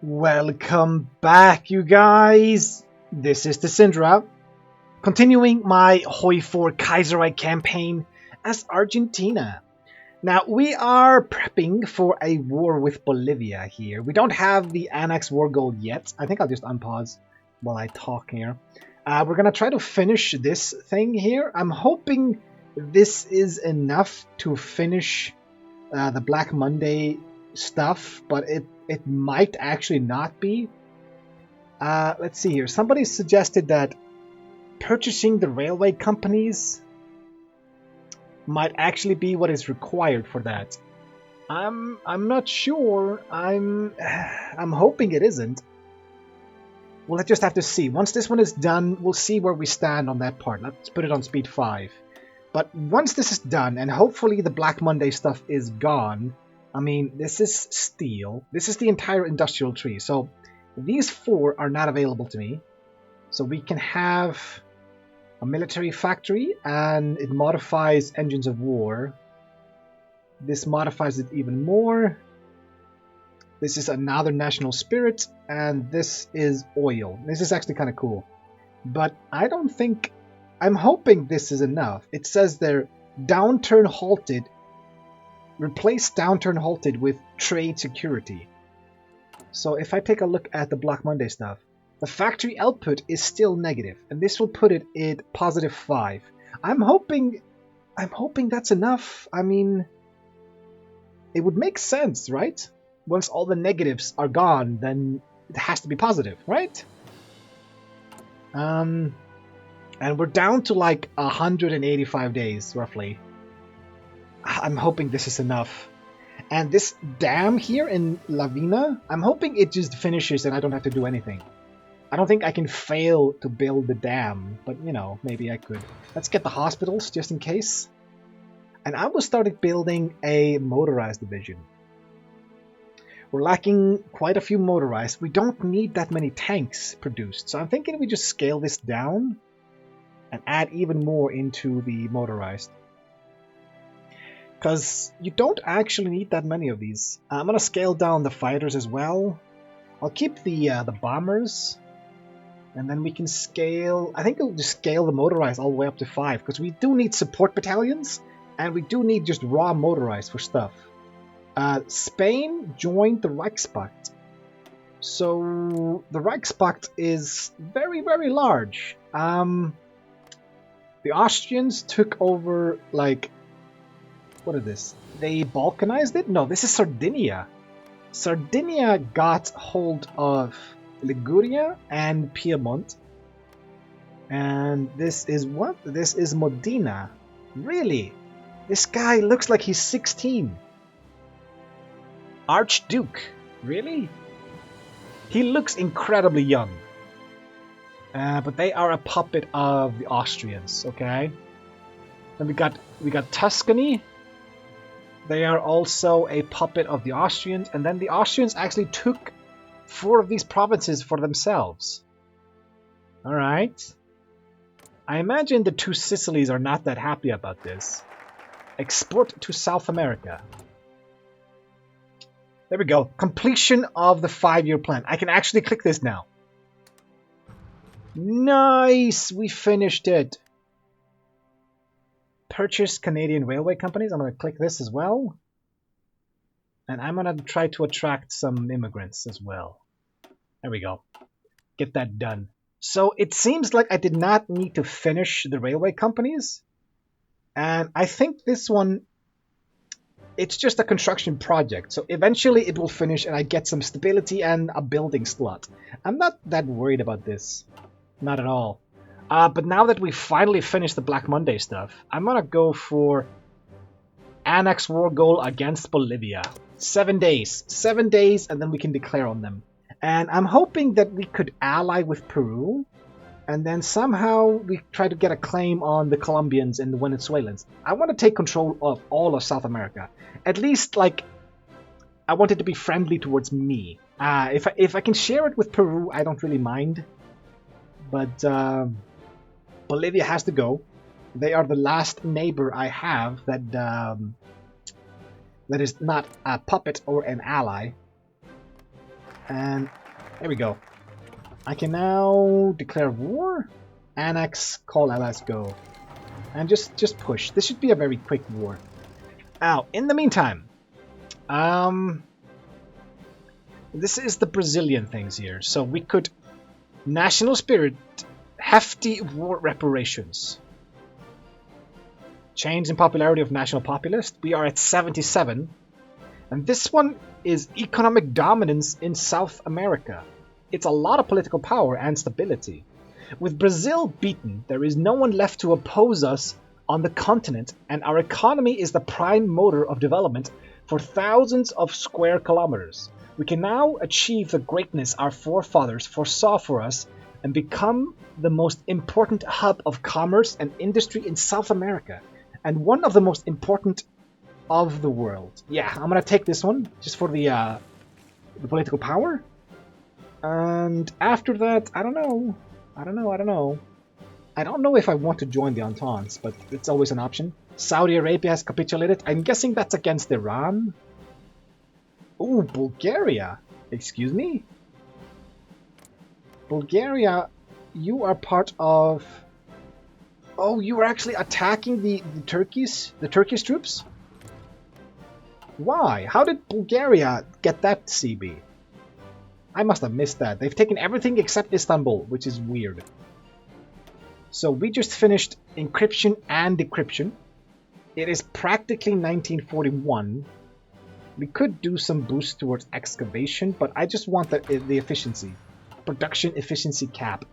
Welcome back, you guys! This is the Syndra, continuing my HOI4 Kaiserreich campaign as Argentina. Now, we are prepping for a war with Bolivia here. We don't have the Annex War goal yet. I think I'll just unpause while I talk here. We're gonna try to finish this thing here. I'm hoping this is enough to finish the Black Monday stuff, but it might actually not be. Let's see here. Somebody suggested that purchasing the railway companies might actually be what is required for that. I'm not sure. I'm hoping it isn't. We'll just have to see. Once this one is done, we'll see where we stand on that part. Let's put it on speed 5. But once this is done, and hopefully the Black Monday stuff is gone, I mean, this is steel. This is the entire industrial tree. So these 4 are not available to me. So we can have a military factory, and it modifies engines of war. This modifies it even more. This is another national spirit, and this is oil. This is actually kind of cool. But I don't think... I'm hoping this is enough. It says there, downturn halted. Replace downturn halted with trade security. So if I take a look at the Black Monday stuff, the factory output is still negative, and this will put it at positive 5. I'm hoping that's enough. I mean, it would make sense, right? Once all the negatives are gone, then it has to be positive, right? And we're down to like 185 days, roughly. I'm hoping this is enough. And this dam here in Lavina, I'm hoping it just finishes and I don't have to do anything. I don't think I can fail to build the dam, but you know, maybe I could. Let's get the hospitals just in case. And I will start building a motorized division. We're lacking quite a few motorized. We don't need that many tanks produced, so I'm thinking we just scale this down and add even more into the motorized. Because you don't actually need that many of these. I'm going to scale down the fighters as well. I'll keep the bombers. And then we can scale... I think we'll just scale the motorized all the way up to 5. Because we do need support battalions. And we do need just raw motorized for stuff. Spain joined the Reichspakt. So the Reichspakt is very, very large. The Austrians took over, like... What is this? They balkanized it? No, this is Sardinia. Sardinia got hold of Liguria and Piedmont. And this is what? This is Modena. Really? This guy looks like he's 16. Archduke. Really? He looks incredibly young. But they are a puppet of the Austrians, okay? Then we got Tuscany. They are also a puppet of the Austrians, and then the Austrians actually took 4 of these provinces for themselves. Alright. I imagine the 2 Sicilies are not that happy about this. Export to South America. There we go. Completion of the 5-year plan. I can actually click this now. Nice! We finished it. Purchase Canadian railway companies. I'm going to click this as well. And I'm going to try to attract some immigrants as well. There we go. Get that done. So it seems like I did not need to finish the railway companies. And I think this one, it's just a construction project. So eventually it will finish and I get some stability and a building slot. I'm not that worried about this. Not at all. But now that we finally finished the Black Monday stuff, I'm gonna go for Annex War goal against Bolivia. 7 days. 7 days, and then we can declare on them. And I'm hoping that we could ally with Peru, and then somehow we try to get a claim on the Colombians and the Venezuelans. I want to take control of all of South America. At least, like, I want it to be friendly towards me. If I can share it with Peru, I don't really mind. But Bolivia has to go. They are the last neighbor I have that that is not a puppet or an ally. And there we go. I can now declare war, annex, call allies, go. And just push. This should be a very quick war. Now, in the meantime, this is the Brazilian things here. So we could national spirit, hefty war reparations. Change in popularity of national populist. We are at 77. And this one is economic dominance in South America. It's a lot of political power and stability. With Brazil beaten, there is no one left to oppose us on the continent, and our economy is the prime motor of development for thousands of square kilometers. We can now achieve the greatness our forefathers foresaw for us and become the most important hub of commerce and industry in South America, and one of the most important of the world. Yeah, I'm gonna take this one just for the political power. And after that, I don't know. I don't know if I want to join the Entente, but it's always an option. Saudi Arabia has capitulated. I'm guessing that's against Iran. Ooh, Bulgaria. Excuse me? Bulgaria, you are part of... Oh, you were actually attacking the Turkish troops? Why? How did Bulgaria get that CB? I must have missed that. They've taken everything except Istanbul, which is weird. So we just finished encryption and decryption. It is practically 1941. We could do some boost towards excavation, but I just want the efficiency. Production efficiency cap.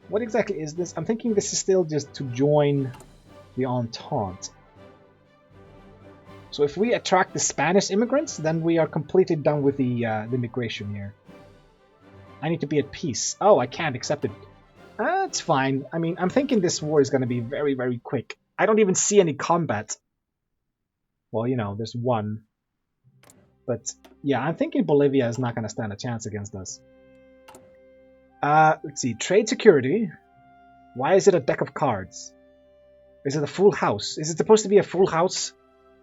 What exactly is this? I'm thinking this is still just to join the Entente. So if we attract the Spanish immigrants, then we are completely done with the migration here. I need to be at peace. Oh, I can't accept it. It's fine. I mean, I'm thinking this war is going to be very, very quick. I don't even see any combat. Well, you know, there's one. But, yeah, I'm thinking Bolivia is not going to stand a chance against us. Let's see. Trade security. Why is it a deck of cards? Is it a full house? Is it supposed to be a full house?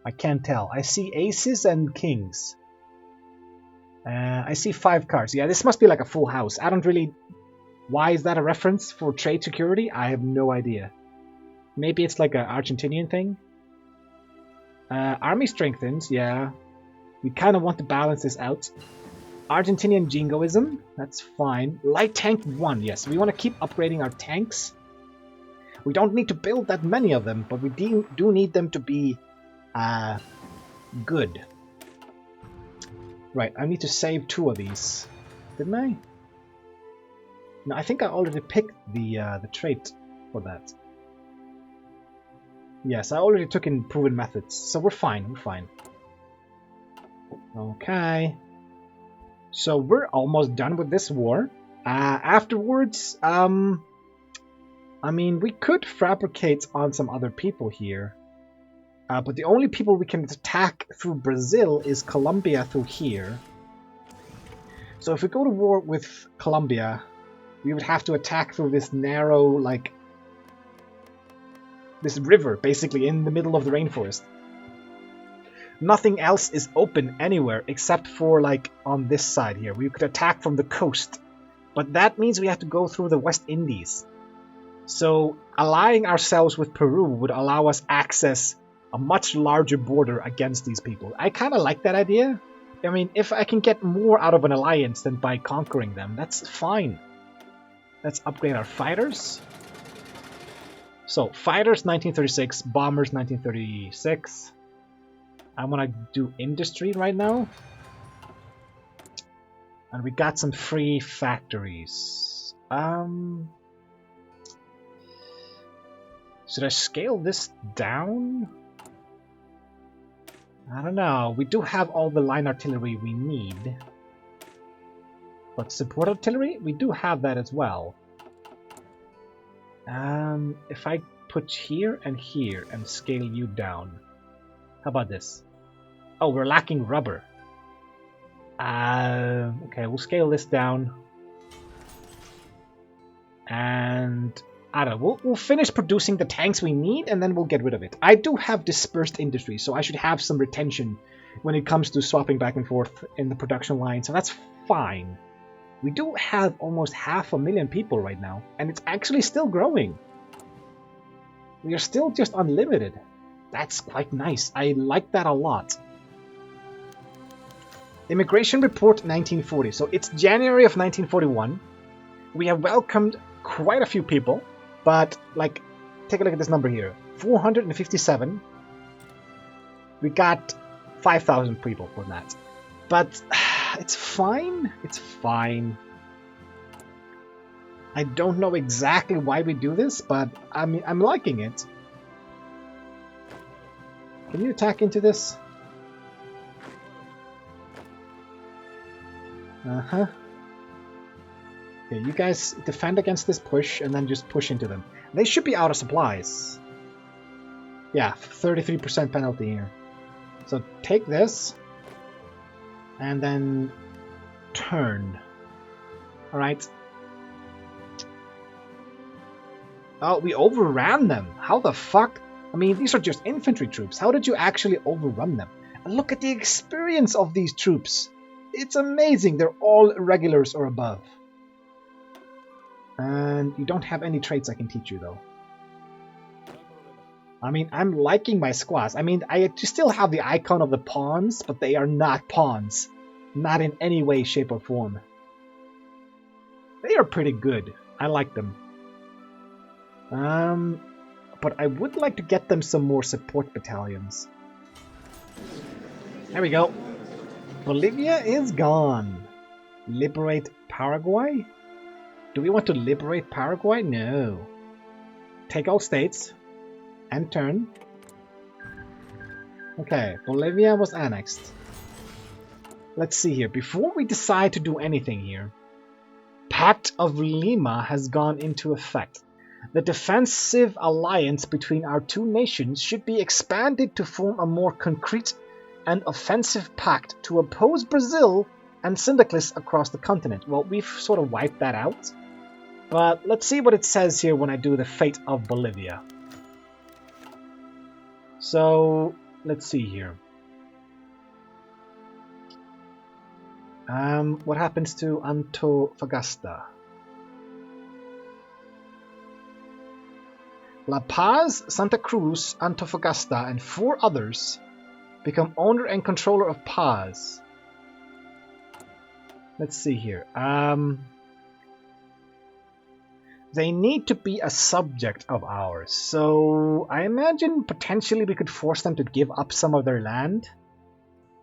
I can't tell. I see aces and kings. I see 5 cards. Yeah, this must be like a full house. I don't really... Why is that a reference for trade security? I have no idea. Maybe it's like an Argentinian thing? Army strengthens, yeah. We kind of want to balance this out. Argentinian jingoism, that's fine. Light tank 1, yes. We want to keep upgrading our tanks. We don't need to build that many of them, but we do need them to be... good. Right, I need to save 2 of these. Didn't I? No, I think I already picked the trait for that. Yes, I already took in proven methods, so we're fine, Okay. So we're almost done with this war. Afterwards, I mean, we could fabricate on some other people here. But the only people we can attack through Brazil is Colombia through here. So if we go to war with Colombia, we would have to attack through this narrow, like, this river, basically, in the middle of the rainforest. Nothing else is open anywhere except for, like, on this side here. We could attack from the coast. But that means we have to go through the West Indies. So allying ourselves with Peru would allow us access a much larger border against these people. I kind of like that idea. I mean, if I can get more out of an alliance than by conquering them, that's fine. Let's upgrade our fighters. So, fighters 1936, bombers 1936. I want to do industry right now. And we got some free factories. Should I scale this down? I don't know. We do have all the line artillery we need. But support artillery? We do have that as well. If I put here and scale you down. How about this? Oh, we're lacking rubber. Okay, we'll scale this down. And I don't know. We'll finish producing the tanks we need, and then we'll get rid of it. I do have dispersed industry, so I should have some retention when it comes to swapping back and forth in the production line, so that's fine. We do have almost 500,000 people right now, and it's actually still growing. We are still just unlimited. That's quite nice. I like that a lot. Immigration report 1940. So it's January of 1941. We have welcomed quite a few people, but like, take a look at this number here. 457. We got 5,000 people for that. But it's fine. It's fine. I don't know exactly why we do this, but I mean, I'm liking it. Can you attack into this? Uh-huh. Okay, you guys defend against this push and then just push into them. They should be out of supplies. Yeah, 33% penalty here. So take this and then turn. Alright. Oh, we overran them. How the fuck? I mean, these are just infantry troops. How did you actually overrun them? And look at the experience of these troops. It's amazing. They're all regulars or above. And you don't have any traits I can teach you, though. I mean, I'm liking my squads. I mean, I still have the icon of the pawns, but they are not pawns. Not in any way, shape, or form. They are pretty good. I like them. But I would like to get them some more support battalions. There we go. Bolivia is gone. Liberate Paraguay? Do we want to liberate Paraguay? No. Take all states. And turn. Okay, Bolivia was annexed. Let's see here. Before we decide to do anything here, Pact of Lima has gone into effect. The defensive alliance between our two nations should be expanded to form a more concrete and offensive pact to oppose Brazil and syndicalists across the continent. Well, we've sort of wiped that out. But let's see what it says here when I do the fate of Bolivia. So, let's see here. What happens to Antofagasta? La Paz, Santa Cruz, Antofagasta, and 4 others become owner and controller of Paz. Let's see here. They need to be a subject of ours, so I imagine potentially we could force them to give up some of their land.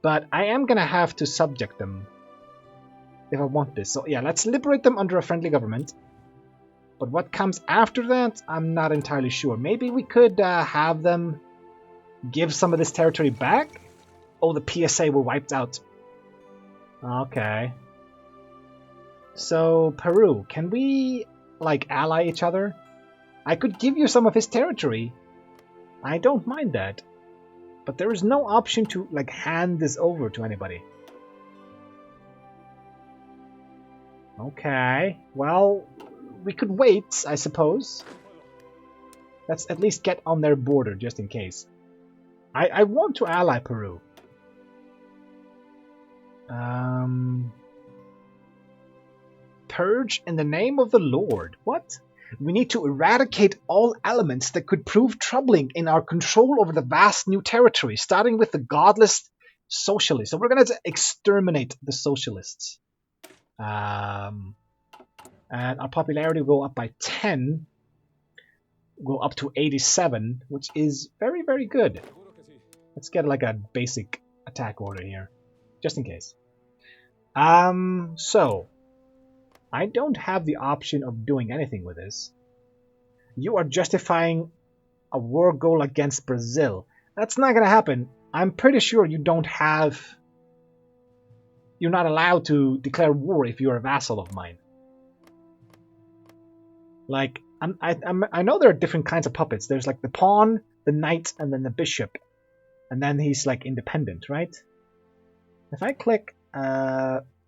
But I am gonna have to subject them if I want this. So yeah, let's liberate them under a friendly government. But what comes after that, I'm not entirely sure. Maybe we could have them give some of this territory back? Oh, the PSA were wiped out. Okay. So, Peru, can we, like, ally each other? I could give you some of his territory. I don't mind that. But there is no option to, like, hand this over to anybody. Okay. Well, we could wait, I suppose. Let's at least get on their border, just in case. I want to ally Peru. Purge in the name of the Lord. What? We need to eradicate all elements that could prove troubling in our control over the vast new territory, starting with the godless socialists. So we're going to exterminate the socialists. And our popularity will go up by 10. Go up to 87, which is very, very good. Let's get like a basic attack order here, just in case. So I don't have the option of doing anything with this. You are justifying a war goal against Brazil. That's not gonna happen. I'm pretty sure you don't have... You're not allowed to declare war if you're a vassal of mine. Like, I know there are different kinds of puppets. There's like the pawn, the knight, and then the bishop. And then he's like independent, right? If I click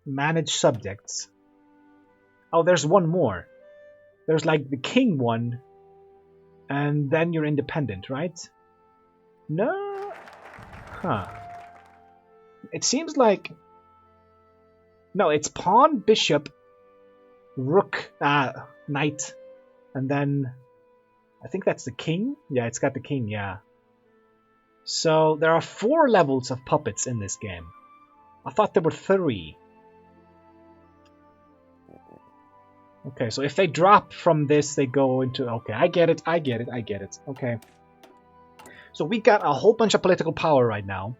manage subjects... Oh, there's one more. There's like the king one, And then you're independent, right? No? Huh. It seems like... No, it's pawn, bishop, rook, knight, and then... I think that's the king? Yeah, it's got the king, yeah. So there are 4 levels of puppets in this game. I thought there were 3. Okay, so if they drop from this, they go into... Okay, I get it. Okay. So we got a whole bunch of political power right now.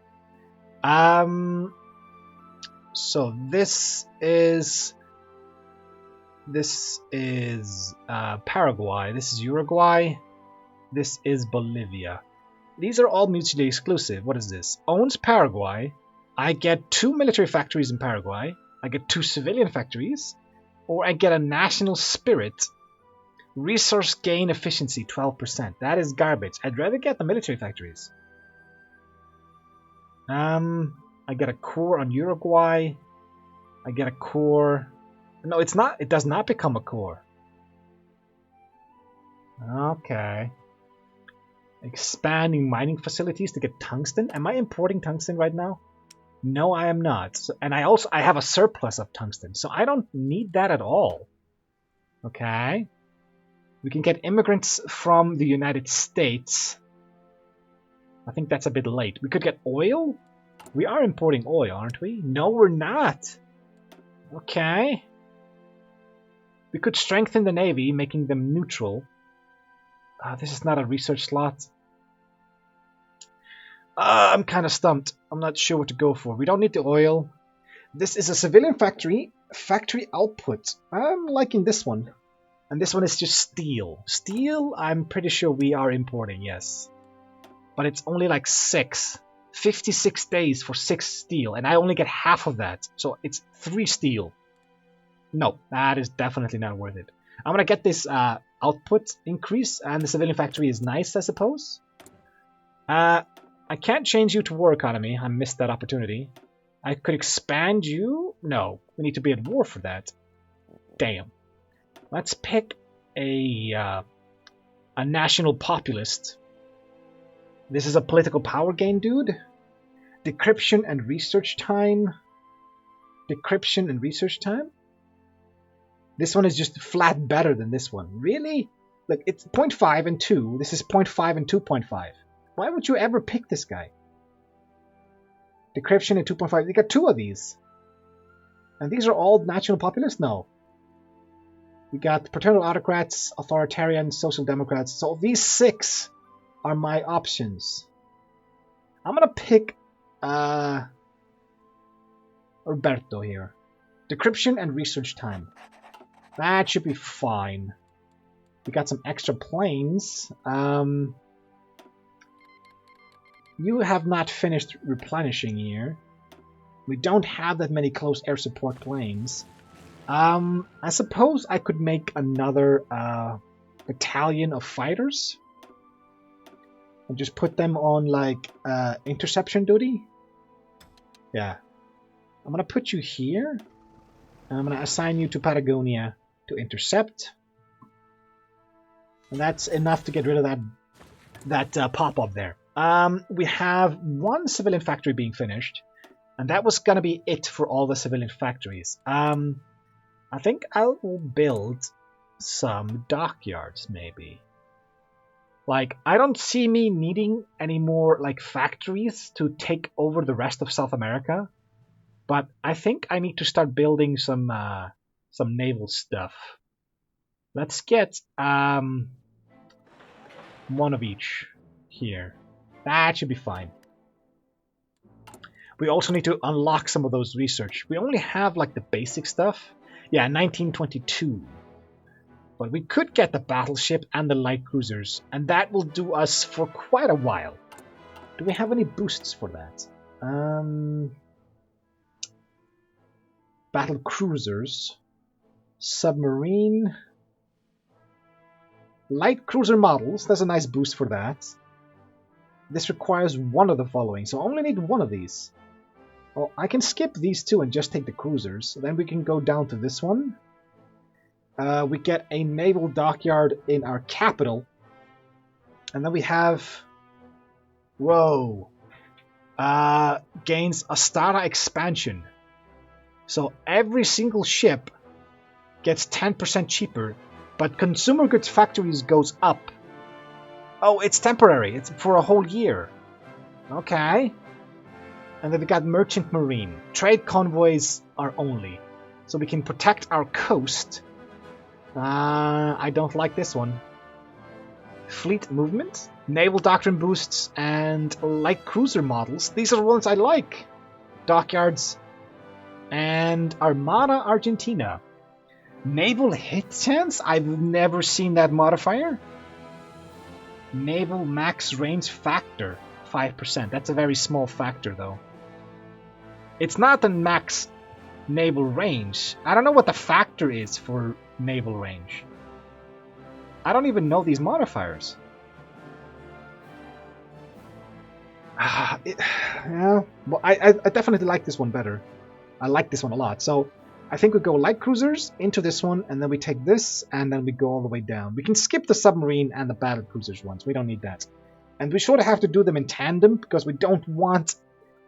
So this is Paraguay. This is Uruguay. This is Bolivia. These are all mutually exclusive. What is this? Owns Paraguay. I get 2 military factories in Paraguay. I get 2 civilian factories. Or I get a national spirit. Resource gain efficiency 12%. That is garbage. I'd rather get the military factories. I get a core on Uruguay. I get a core. No, it's not. It does not become a core. Okay. Expanding mining facilities to get tungsten. Am I importing tungsten right now? No, I am not. So, and I have a surplus of tungsten, so I don't need that at all. Okay. We can get immigrants from the United States. I think that's a bit late. We could get oil? We are importing oil, aren't we? No, we're not. Okay. We could strengthen the Navy, making them neutral. This is not a research slot. I'm kind of stumped. I'm not sure what to go for. We don't need the oil. This is a civilian factory. Factory output. I'm liking this one. And this one is just steel. Steel, I'm pretty sure we are importing, yes. But it's only like 6. 56 days for 6 steel. And I only get half of that. So it's 3 steel. No, that is definitely not worth it. I'm going to get this output increase. And the civilian factory is nice, I suppose. I can't change you to war economy. I missed that opportunity. I could expand you. No, we need to be at war for that. Damn. Let's pick a national populist. This is a political power gain, dude. Decryption and research time. Decryption and research time. This one is just flat better than this one. Really? Look, it's 0.5 and 2. This is 0.5 and 2.5. Why would you ever pick this guy? Decryption and 2.5. You got 2 of these. And these are all national populists? No. We got paternal autocrats, authoritarians, social democrats. So these 6 are my options. I'm going to pick Roberto here. Decryption and research time. That should be fine. We got some extra planes. You have not finished replenishing here. We don't have that many close air support planes. I suppose I could make another battalion of fighters. And just put them on, like, interception duty. Yeah. I'm going to put you here. And I'm going to assign you to Patagonia to intercept. And that's enough to get rid of that pop-up there. We have 1 civilian factory being finished. And that was going to be it for all the civilian factories. I think I'll build some dockyards, maybe. Like, I don't see me needing any more, like, factories to take over the rest of South America. But I think I need to start building some naval stuff. Let's get one of each here. That should be fine. We also need to unlock some of those research. We only have, like, the basic stuff. Yeah, 1922. But we could get the battleship and the light cruisers, and that will do us for quite a while. Do we have any boosts for that? Battle cruisers. Submarine. Light cruiser models. There's a nice boost for that. This requires 1 of the following, so I only need 1 of these. Well, I can skip these 2 and just take the cruisers. Then we can go down to this one. We get a naval dockyard in our capital. And then we have... Whoa. Gains Astara expansion. So every single ship gets 10% cheaper, but consumer goods factories goes up. Oh, it's temporary. It's for a whole year. Okay. And then we got merchant marine. Trade convoys are only. So we can protect our coast. I don't like this one. Fleet movement, naval doctrine boosts, and light cruiser models. These are the ones I like. Dockyards and Armada Argentina. Naval hit chance? I've never seen that modifier. Naval max range factor, 5%. That's a very small factor though. It's not the max naval range. I don't know what the factor is for naval range. I don't even know these modifiers. Yeah, well, I definitely like this one better. I like this one a lot. So I think we go light cruisers into this one, and then we take this, and then we go all the way down. We can skip the submarine and the battle cruisers ones. We don't need that. And we sort of have to do them in tandem, because we don't want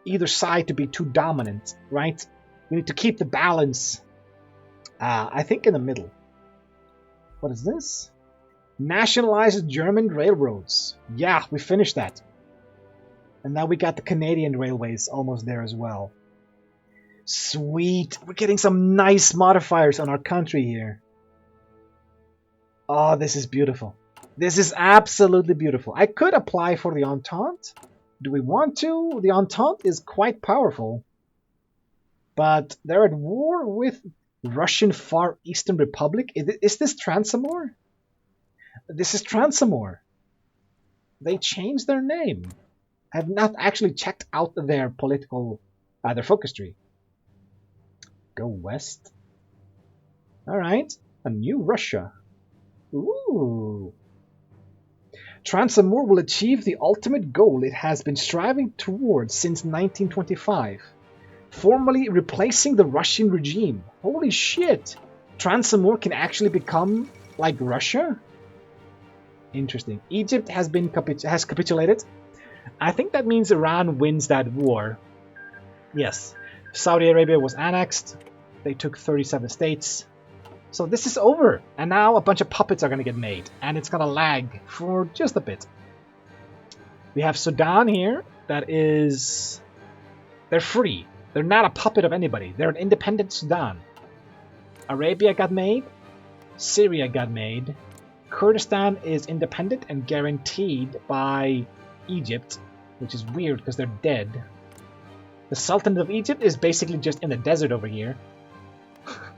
either side to be too dominant, right? We need to keep the balance, I think, in the middle. What is this? Nationalized German railroads. Yeah, we finished that. And now we got the Canadian railways almost there as well. Sweet. We're getting some nice modifiers on our country here. Oh, this is beautiful. This is absolutely beautiful. I could apply for the Entente. Do we want to? The Entente is quite powerful. But they're at war with Russian Far Eastern Republic. Is this Transamore? This is Transamore. They changed their name. I have not actually checked out their political, their focus tree. Go west. Alright. A new Russia. Ooh. Transamore will achieve the ultimate goal it has been striving towards since 1925. Formally replacing the Russian regime. Holy shit. Transamore can actually become like Russia? Interesting. Egypt has capitulated. I think that means Iran wins that war. Yes. Saudi Arabia was annexed. They took 37 states. So this is over. And now a bunch of puppets are going to get made. And it's going to lag for just a bit. We have Sudan here. That is... They're free. They're not a puppet of anybody. They're an independent Sudan. Arabia got made. Syria got made. Kurdistan is independent and guaranteed by Egypt, which is weird because they're dead. The Sultanate of Egypt is basically just in the desert over here.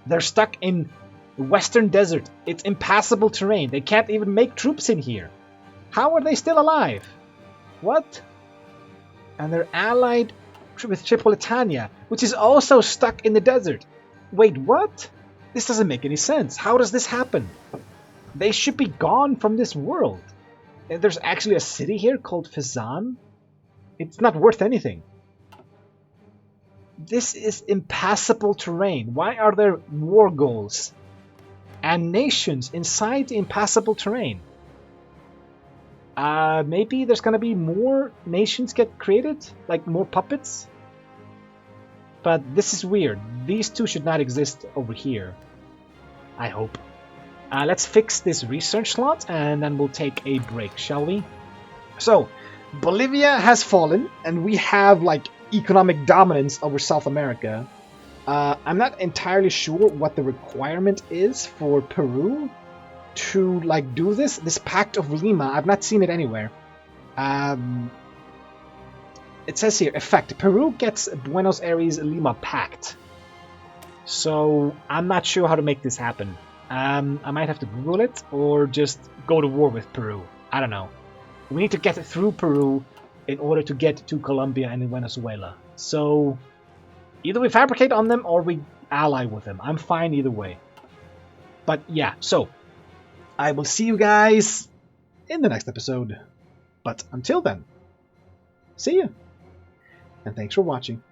They're stuck in Western Desert. It's impassable terrain. They can't even make troops in here. How are they still alive? What? And they're allied with Tripolitania, which is also stuck in the desert. Wait, what? This doesn't make any sense. How does this happen? They should be gone from this world. And there's actually a city here called Fezzan. It's not worth anything. This is impassable terrain. Why are there war goals and nations inside the impassable terrain? Maybe there's gonna be more nations get created, like more puppets. But this is weird. These two should not exist over here. I hope. Let's fix this research slot and then we'll take a break, shall we? So, Bolivia has fallen and we have like economic dominance over South America. I'm not entirely sure what the requirement is for Peru to like do this Pact of Lima. I've not seen it anywhere. It says here, effect. Peru gets Buenos Aires Lima Pact. So I'm not sure how to make this happen. I might have to Google it or just go to war with Peru. I don't know. We need to get through Peru in order to get to Colombia and Venezuela. So either we fabricate on them or we ally with them. I'm fine either way. But yeah, so I will see you guys in the next episode. But until then, see ya. And thanks for watching.